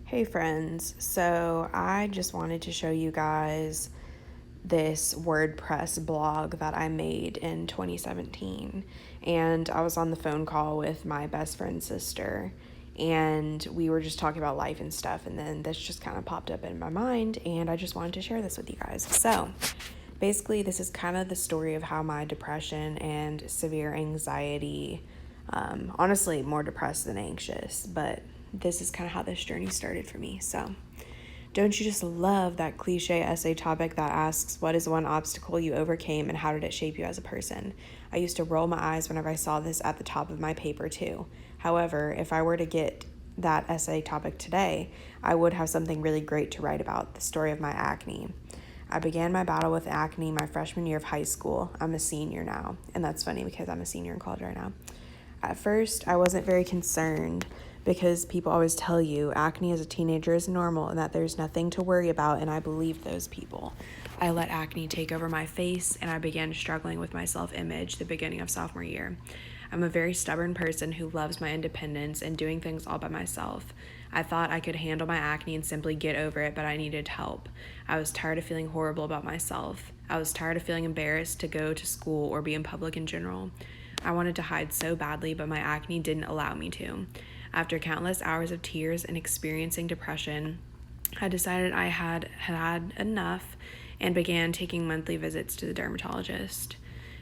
Hey friends, so I just wanted to show you guys this WordPress blog that I made in 2017. And I was on the phone call with my best friend's sister, and we were just talking about life and stuff. And then this just kind of popped up in my mind, and I just wanted to share this with you guys. So basically, this is kind of the story of how my depression and severe anxiety, honestly, more depressed than anxious, but this is kind of how this journey started for me. So, don't you just love that cliche essay topic that asks, what is one obstacle you overcame and how did it shape you as a person? I used to roll my eyes whenever I saw this at the top of my paper, too. However, if I were to get that essay topic today, I would have something really great to write about, the story of my acne. I began my battle with acne my freshman year of high school. I'm a senior now, and that's funny because I'm a senior in college right now. At first, I wasn't very concerned because people always tell you acne as a teenager is normal and that there's nothing to worry about, and I believed those people. I let acne take over my face, and I began struggling with my self-image the beginning of sophomore year. I'm a very stubborn person who loves my independence and doing things all by myself. I thought I could handle my acne and simply get over it, but I needed help. I was tired of feeling horrible about myself. I was tired of feeling embarrassed to go to school or be in public in general. I wanted to hide so badly, but my acne didn't allow me to. After countless hours of tears and experiencing depression, I decided I had had enough and began taking monthly visits to the dermatologist.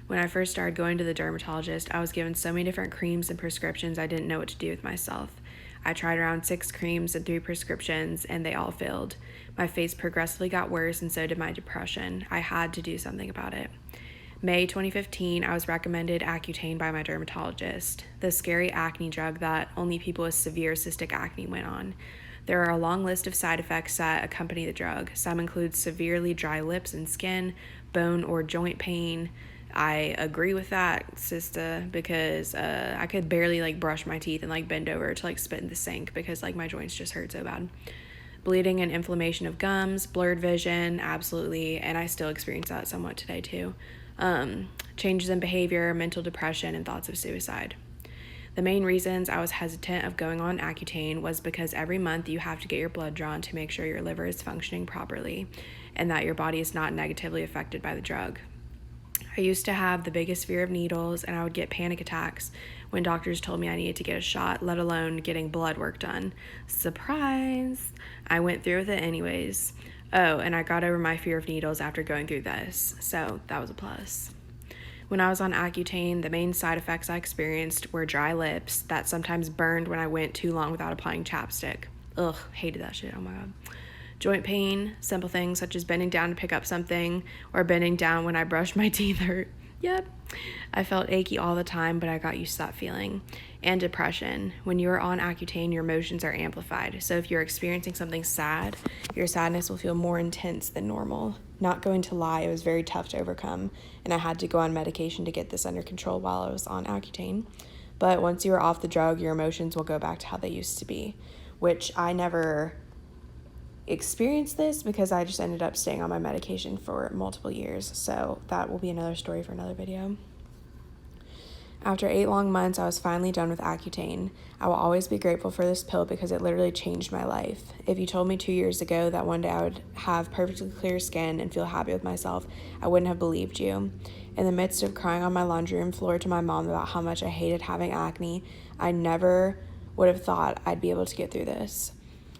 When I first started going to the dermatologist, I was given so many different creams and prescriptions I didn't know what to do with myself. I tried around 6 creams and 3 prescriptions, and they all failed. My face progressively got worse, and so did my depression. I had to do something about it. May 2015, I was recommended Accutane by my dermatologist, the scary acne drug that only people with severe cystic acne went on. There are a long list of side effects that accompany the drug. Some include severely dry lips and skin, bone or joint pain. I agree with that, sister, because I could barely brush my teeth and bend over to spit in the sink because my joints just hurt so bad. Bleeding and inflammation of gums, blurred vision, absolutely, and I still experience that somewhat today too. Changes in behavior, mental depression, and thoughts of suicide. The main reasons I was hesitant of going on Accutane was because every month you have to get your blood drawn to make sure your liver is functioning properly and that your body is not negatively affected by the drug. I used to have the biggest fear of needles, and I would get panic attacks when doctors told me I needed to get a shot, let alone getting blood work done. Surprise! I went through with it anyways. Oh, and I got over my fear of needles after going through this, so that was a plus. When I was on Accutane, the main side effects I experienced were dry lips that sometimes burned when I went too long without applying chapstick. Ugh, hated that shit, oh my god. Joint pain, simple things such as bending down to pick up something or bending down when I brushed my teeth hurt. Yep. I felt achy all the time, but I got used to that feeling. And depression. When you are on Accutane, your emotions are amplified. So if you're experiencing something sad, your sadness will feel more intense than normal. Not going to lie, it was very tough to overcome, and I had to go on medication to get this under control while I was on Accutane. But once you are off the drug, your emotions will go back to how they used to be, which I never experienced this because I just ended up staying on my medication for multiple years, so that will be another story for another video. After 8 long months, I was finally done with Accutane. I will always be grateful for this pill because it literally changed my life. If you told me 2 years ago that one day I would have perfectly clear skin and feel happy with myself, I wouldn't have believed you. In the midst of crying on my laundry room floor to my mom about how much I hated having acne, I never would have thought I'd be able to get through this.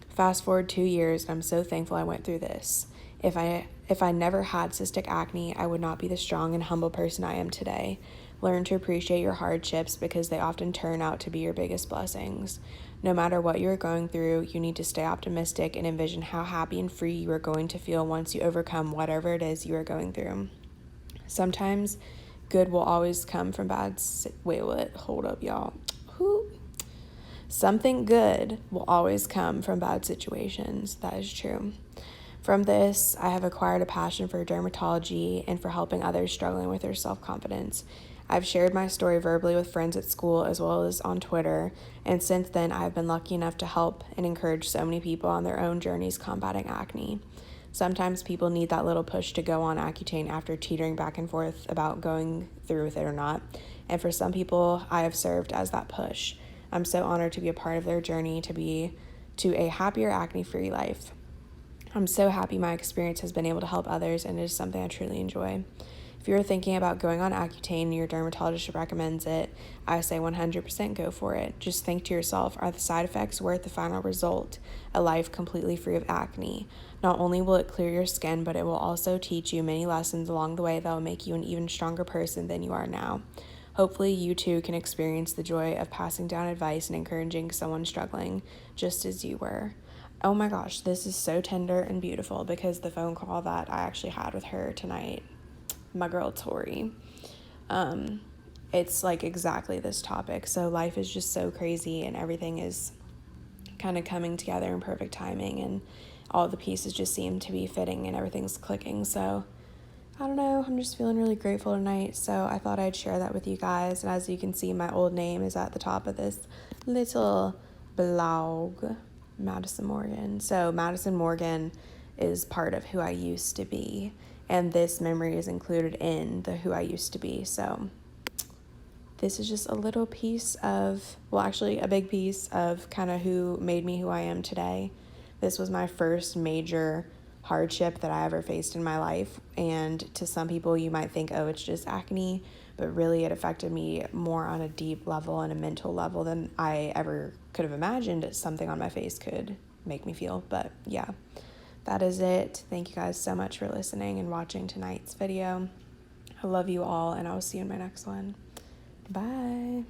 Fast forward 2 years, and I'm so thankful I went through this. If I never had cystic acne, I would not be the strong and humble person I am today. Learn to appreciate your hardships because they often turn out to be your biggest blessings. No matter what you are going through, you need to stay optimistic and envision how happy and free you are going to feel once you overcome whatever it is you are going through. Sometimes good will always come from bad. Hold up, y'all. Something good will always come from bad situations. That is true. From this, I have acquired a passion for dermatology and for helping others struggling with their self-confidence. I've shared my story verbally with friends at school as well as on Twitter, and since then, I have been lucky enough to help and encourage so many people on their own journeys combating acne. Sometimes people need that little push to go on Accutane after teetering back and forth about going through with it or not, and for some people, I have served as that push. I'm so honored to be a part of their journey, to be to a happier acne-free life. I'm so happy my experience has been able to help others, and it is something I truly enjoy. If you're thinking about going on Accutane and your dermatologist recommends it, I say 100% go for it. Just think to yourself, are the side effects worth the final result? A life completely free of acne. Not only will it clear your skin, but it will also teach you many lessons along the way that will make you an even stronger person than you are now. Hopefully, you too can experience the joy of passing down advice and encouraging someone struggling just as you were. Oh my gosh, this is so tender and beautiful because the phone call that I actually had with her tonight, my girl Tori, it's like exactly this topic. So life is just so crazy and everything is kind of coming together in perfect timing, and all the pieces just seem to be fitting and everything's clicking. So I don't know, I'm just feeling really grateful tonight, so I thought I'd share that with you guys. And as you can see, my old name is at the top of this little blog, Madison Morgan. So Madison Morgan is part of who I used to be, and this memory is included in the who I used to be. So this is just a little piece of, well, actually a big piece of kind of who made me who I am today. This was my first major hardship that I ever faced in my life, and to some people you might think, oh, it's just acne, but really it affected me more on a deep level and a mental level than I ever could have imagined something on my face could make me feel. But yeah, that is it. Thank you guys so much for listening and watching tonight's video. I love you all, and I will see you in my next one. Bye.